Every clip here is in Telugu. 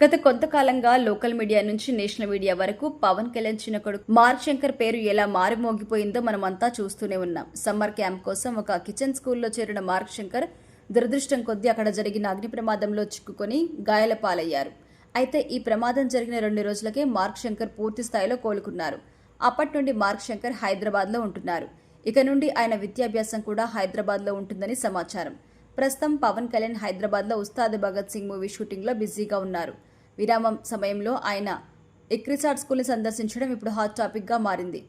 గత కొంతకాలంగా లోకల్ మీడియా నుంచి నేషనల్ మీడియా వరకు పవన్ కళ్యాణ్ చిన్న కొడుకు మార్క్ శంకర్ పేరు ఎలా మారుమోగిపోయిందో మనమంతా చూస్తూనే ఉన్నాం. సమ్మర్ క్యాంప్ కోసం ఒక కిచెన్ స్కూల్లో చేరిన మార్క్ శంకర్ దురదృష్టం కొద్దీ అక్కడ జరిగిన అగ్ని ప్రమాదంలో చిక్కుకొని గాయాల పాలయ్యారు. అయితే ఈ ప్రమాదం జరిగిన 2 రోజులకే మార్క్ శంకర్ పూర్తి స్థాయిలో కోలుకున్నారు. అప్పటి నుండి మార్క్ శంకర్ హైదరాబాద్లో ఉంటున్నారు. ఇక నుండి ఆయన విద్యాభ్యాసం కూడా హైదరాబాద్లో ఉంటుందని సమాచారం. ప్రస్తుతం పవన్ కళ్యాణ్ హైదరాబాద్లో ఉస్తాద్ భగత్ సింగ్ మూవీ షూటింగ్లో బిజీగా ఉన్నారు. విరామం సమయంలో ఆయన ఎక్రిసాట్ స్కూల్ని సందర్శించడం ఇప్పుడు హాట్ టాపిక్గా మారింది.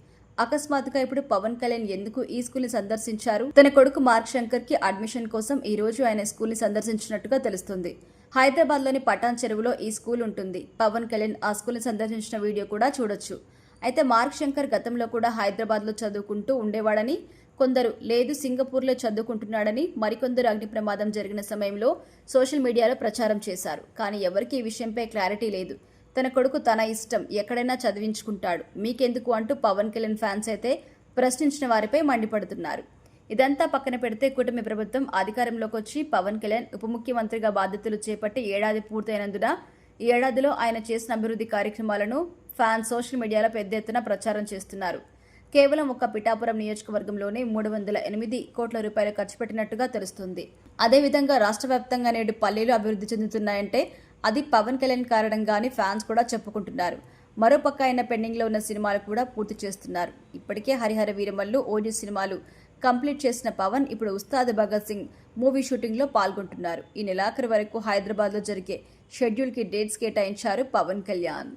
అకస్మాత్తుగా ఇప్పుడు పవన్ కళ్యాణ్ ఎందుకు ఈ స్కూల్ని సందర్శించారు? తన కొడుకు మార్క్ శంకర్కి అడ్మిషన్ కోసం ఈ రోజు ఆయన స్కూల్ని సందర్శించినట్టుగా తెలుస్తుంది. హైదరాబాద్లోని పటాన్ చెరువులో ఈ స్కూల్ ఉంటుంది. పవన్ కళ్యాణ్ ఆ స్కూల్ని సందర్శించిన వీడియో కూడా చూడొచ్చు. అయితే మార్క్ శంకర్ గతంలో కూడా హైదరాబాద్లో చదువుకుంటూ ఉండేవాడని, కొందరు లేదు సింగపూర్లో చదువుకుంటున్నాడని, మరికొందరు అగ్ని ప్రమాదం జరిగిన సమయంలో సోషల్ మీడియాలో ప్రచారం చేశారు. కానీ ఎవరికీ ఈ విషయంపై క్లారిటీ లేదు. తన కొడుకు తన ఇష్టం, ఎక్కడైనా చదివించుకుంటాడు, మీకెందుకు అంటూ పవన్ కళ్యాణ్ ఫ్యాన్స్ అయితే ప్రశ్నించిన వారిపై మండిపడుతున్నారు. ఇదంతా పక్కన పెడితే కూటమి ప్రభుత్వం అధికారంలోకి వచ్చి పవన్ కళ్యాణ్ ఉప ముఖ్యమంత్రిగా బాధ్యతలు చేపట్టి ఏడాది పూర్తయినందున ఈ ఏడాదిలో ఆయన చేసిన అభివృద్ధి కార్యక్రమాలను ఫ్యాన్స్ సోషల్ మీడియాలో పెద్ద ఎత్తున ప్రచారం చేస్తున్నారు. కేవలం ఒక్క పిఠాపురం నియోజకవర్గంలోనే 308 కోట్ల రూపాయలు ఖర్చు పెట్టినట్టుగా తెలుస్తుంది. అదేవిధంగా రాష్ట్ర వ్యాప్తంగా నేడు పల్లెలు అభివృద్ధి చెందుతున్నాయంటే అది పవన్ కళ్యాణ్ కారణంగానే ఫ్యాన్స్ కూడా చెప్పుకుంటున్నారు. మరోపక్క ఆయన పెండింగ్లో ఉన్న సినిమాలు కూడా పూర్తి చేస్తున్నారు. ఇప్పటికే హరిహర వీరమల్లు, ఓజీ సినిమాలు కంప్లీట్ చేసిన పవన్ ఇప్పుడు ఉస్తాద్ భగత్ సింగ్ మూవీ షూటింగ్లో పాల్గొంటున్నారు. ఈ నెలాఖరు వరకు హైదరాబాద్లో జరిగే షెడ్యూల్కి డేట్స్ కేటాయించారు పవన్ కళ్యాణ్.